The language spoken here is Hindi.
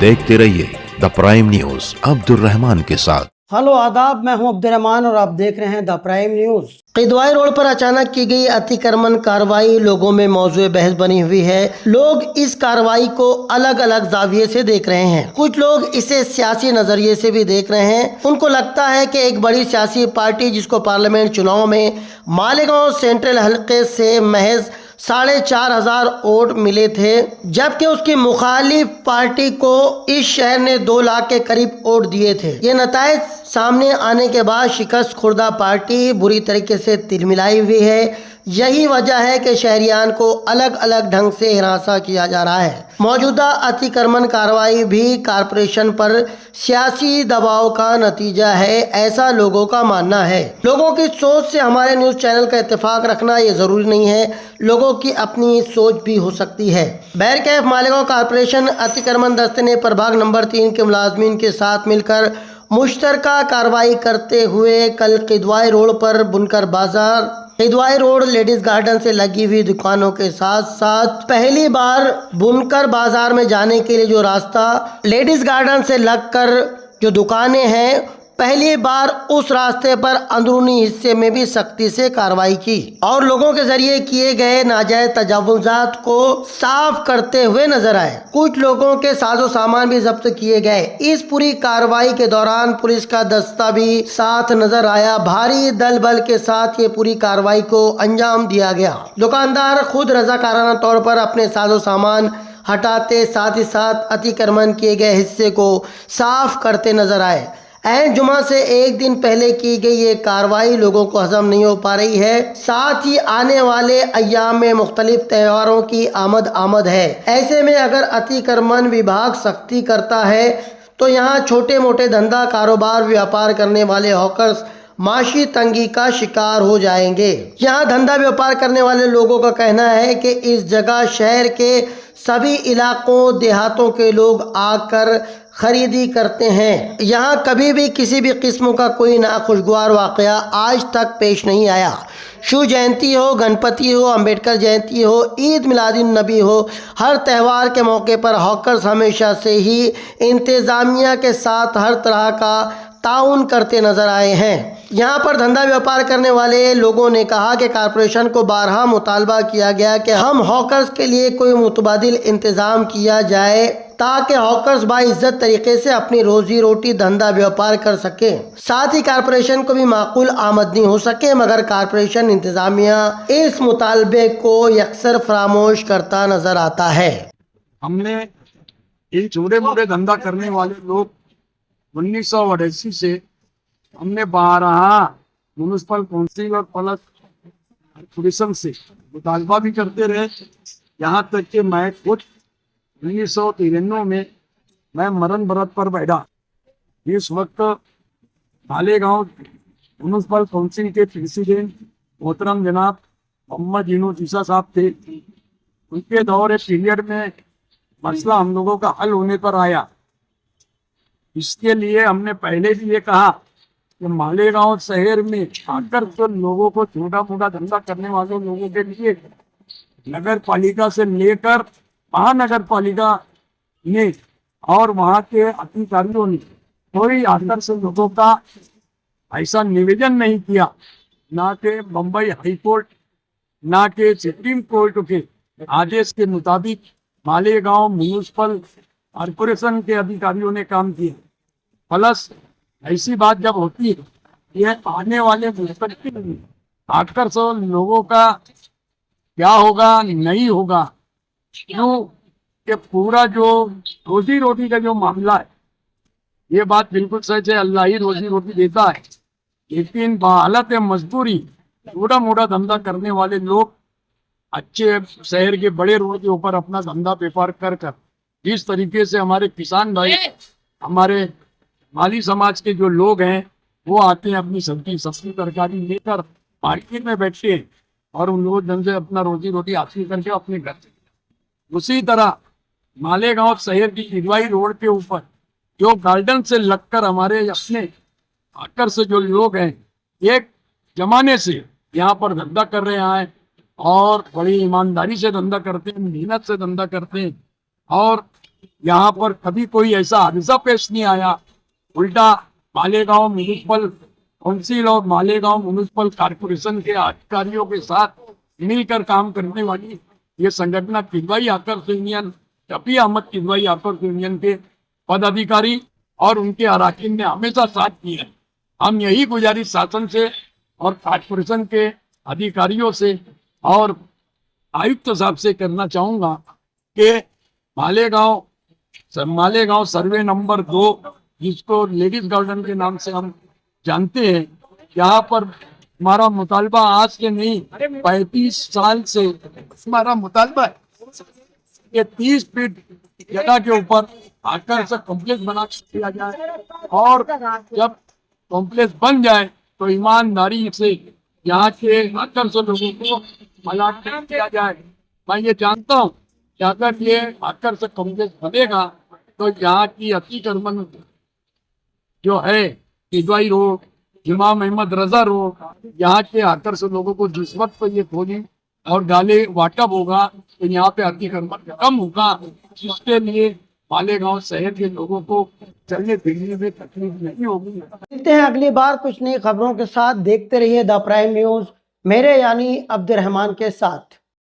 देखते रहिए the prime news Abdul Rahman के साथ। हेलो आदाब, मैं हूं अब्दुल रहमान और आप देख रहे हैं the prime news. Kidwai road पर अचानक की गई अतिक्रमण कार्रवाई लोगों में मौजूद बहस बनी हुई है। लोग इस कार्रवाई को अलग अलग जाविये से देख रहे हैं। कुछ लोग इसे सियासी नजरिए से भी देख रहे हैं। उनको लगता है कि एक बड़ी सियासी पार्टी जिसको पार्लियामेंट चुनाव में मालेगांव सेंट्रल हल्के से महज 4,500 वोट मिले थे, जबकि उसकी मुखालिफ पार्टी को इस शहर ने 2 लाख के करीब वोट दिए थे। ये नताइज सामने आने के बाद शिकस्त खुर्दा पार्टी बुरी तरीके से तिलमिलाई हुई है। यही वजह है कि शहरियान को अलग अलग ढंग से हिरासा किया जा रहा है। मौजूदा अतिक्रमण कार्रवाई भी कारपोरेशन पर सियासी दबाव का नतीजा है, ऐसा लोगों का मानना है। लोगों की सोच से हमारे न्यूज चैनल का इत्तेफाक रखना ये जरूरी नहीं है, लोगों की अपनी सोच भी हो सकती है। बहरकैफ मालेगांव कारपोरेशन अतिक्रमण दस्ते ने प्रभाग नंबर 3 के मुलाजमीन के साथ मिलकर मुश्तरका कार्रवाई करते हुए कल किदवाई रोड पर बुनकर बाजार, किदवाई रोड लेडीज गार्डन से लगी हुई दुकानों के साथ साथ पहली बार बुनकर बाजार में जाने के लिए जो रास्ता लेडीज गार्डन से लगकर जो दुकानें हैं, पहली बार उस रास्ते पर अंदरूनी हिस्से में भी सख्ती से कार्रवाई की और लोगों के जरिए किए गए नाजायज तजावुजात को साफ करते हुए नजर आए। कुछ लोगों के साजो सामान भी जब्त किए गए। इस पूरी कार्रवाई के दौरान पुलिस का दस्ता भी साथ नजर आया। भारी दल बल के साथ ये पूरी कार्रवाई को अंजाम दिया गया। दुकानदार खुद रजाकाराना तौर पर अपने साजो सामान हटाते साथ ही साथ अतिक्रमण किए गए हिस्से को साफ करते नजर आए। ऐन जुमा से एक दिन पहले की गई ये कार्रवाई लोगों को हजम नहीं हो पा रही है। साथ ही आने वाले अय्याम में मुख्तलिफ त्योहारों की आमद है। ऐसे में अगर अतिक्रमण विभाग सख्ती करता है तो यहाँ छोटे मोटे धंधा कारोबार व्यापार करने वाले हॉकर्स माशी तंगी का शिकार हो जाएंगे। यहाँ धंधा व्यापार करने वाले लोगों का कहना है कि इस जगह शहर के सभी इलाकों देहातों के लोग आकर खरीदी करते हैं। यहाँ कभी भी किसी भी किस्म का कोई नाखुशगवार वाकया आज तक पेश नहीं आया। शिव जयंती हो, गणपति हो, अंबेडकर जयंती हो, ईद मिलादुन नबी हो, हर त्यौहार के मौके पर हॉकर्स हमेशा से ही इंतज़ामिया के साथ हर तरह का ताउन करते नजर आए हैं। यहाँ पर धंधा व्यापार करने वाले लोगों ने कहा कि कारपोरेशन को बारहा मुतालबा किया गया कि हम हॉकर्स के लिए कोई मुतबादिल इंतज़ाम किया जाए ताकि हॉकर्स बाइज्जत तरीके से अपनी रोजी रोटी धंधा व्यापार कर सके। साथ ही कारपोरेशन को भी माकूल आमदनी हो सके, मगर कारपोरेशन इंतजामिया इस मुतालबे को यकसर फरामोश करता नजर आता है। हमने इन छोटे मोटे धंधा करने वाले लोग 1988 से हमने बारहा म्यूनिसिपल काउंसिल और प्लस कॉर्पोरेशन से मुतालबा भी करते रहे। यहाँ तक कि मैं खुद 1993 में मैं मरण व्रत पर बैठा। इस वक्त मालेगांव म्यूनिसिपल काउंसिल के प्रेसिडेंट मोहतरम जनाब मोहम्मद जीनो जीसा साहब थे। उनके दौरे पीरियड में मसला हम लोगों का हल होने पर आया। इसके लिए हमने पहले भी ये कहा कि मालेगांव शहर में आकर तो लोगों को छोटा मोटा धंधा करने वाले लोगों के लिए नगर पालिका से लेकर महानगर पालिका ने और वहाँ के अधिकारियों ने कोई आकर से लोगों का ऐसा निवेदन नहीं किया, ना कि बम्बई हाई कोर्ट ना कि सुप्रीम कोर्ट के आदेश के मुताबिक मालेगांव म्यूनिसिपल कॉर्पोरेशन के अधिकारियों ने काम किया। प्लस ऐसी बात जब होती है, यह आने वाले मुस्तकबिल आकर से लोगों का क्या होगा नहीं होगा, क्यों कि पूरा जो रोजी रोटी का जो मामला है, ये बात बिल्कुल सच है, अल्लाह ही रोजी रोटी देता है। लेकिन हालत मजबूरी छोटा मोटा धंधा करने वाले लोग अच्छे शहर के बड़े रोड के ऊपर अपना धंधा व्यापार कर जिस तरीके से हमारे किसान भाई, हमारे माली समाज के जो लोग हैं, वो आते हैं अपनी सब्जी तरकारी लेकर मार्केट में बैठते हैं और उन लोग धन से अपना रोजी रोटी हासिल करके अपने घर से। उसी तरह मालेगांव शहर की किदवाई रोड के ऊपर जो गार्डन से लगकर हमारे अपने आकर से जो लोग हैं, एक जमाने से यहाँ पर धंधा कर रहे हैं और बड़ी ईमानदारी से धंधा करते हैं, मेहनत से धंधा करते हैं और यहाँ पर कभी कोई ऐसा हादसा पेश नहीं आया। उल्टा मालेगांव म्यूनिसिपल काउंसिल और मालेगांव म्यूनिसिपल कॉर्पोरेशन के अधिकारियों के साथ मिलकर काम करने वाली ये संगठन किदवाई आकर्ष यूनियन, शफी अहमद किदवाई आकर्ष यूनियन के पदाधिकारी और उनके अराकीन ने हमेशा साथ दिया है। हम यही गुजारिश शासन से और कॉर्पोरेशन के अधिकारियों से और आयुक्त साहब से करना चाहूंगा कि मालेगांव सर्वे नंबर 2, जिसको लेडीज गार्डन के नाम से हम जानते हैं, यहाँ पर हमारा मुतालबा आज के नहीं 35 साल से हमारा मुतालबा है कि 30 फीट जगह के ऊपर आकर से कॉम्प्लेक्स बना दिया जाए और जब कॉम्प्लेक्स बन जाए तो ईमानदारी से यहाँ के आकर से लोगों को अलॉटमेंट किया जाए। मैं ये जानता हूँ कि अगर ये आकर से कॉम्प्लेक्स बनेगा तो यहाँ की अतिक्रमण जो है किदवाई रोड, इमाम अहमद रजा रोड, यहाँ के आकर से लोगों को जिस वक्त पर ये खोली और गाले वाटअप होगा तो यहाँ पे अतिक्रमण कम होगा, जिसके लिए मालेगांव शहर के लोगों को चलने फिरने में तकलीफ नहीं होगी। मिलते हैं अगली बार कुछ नई खबरों के साथ। देखते रहिए द प्राइम न्यूज, मेरे यानी अब्दुर्रहमान के साथ।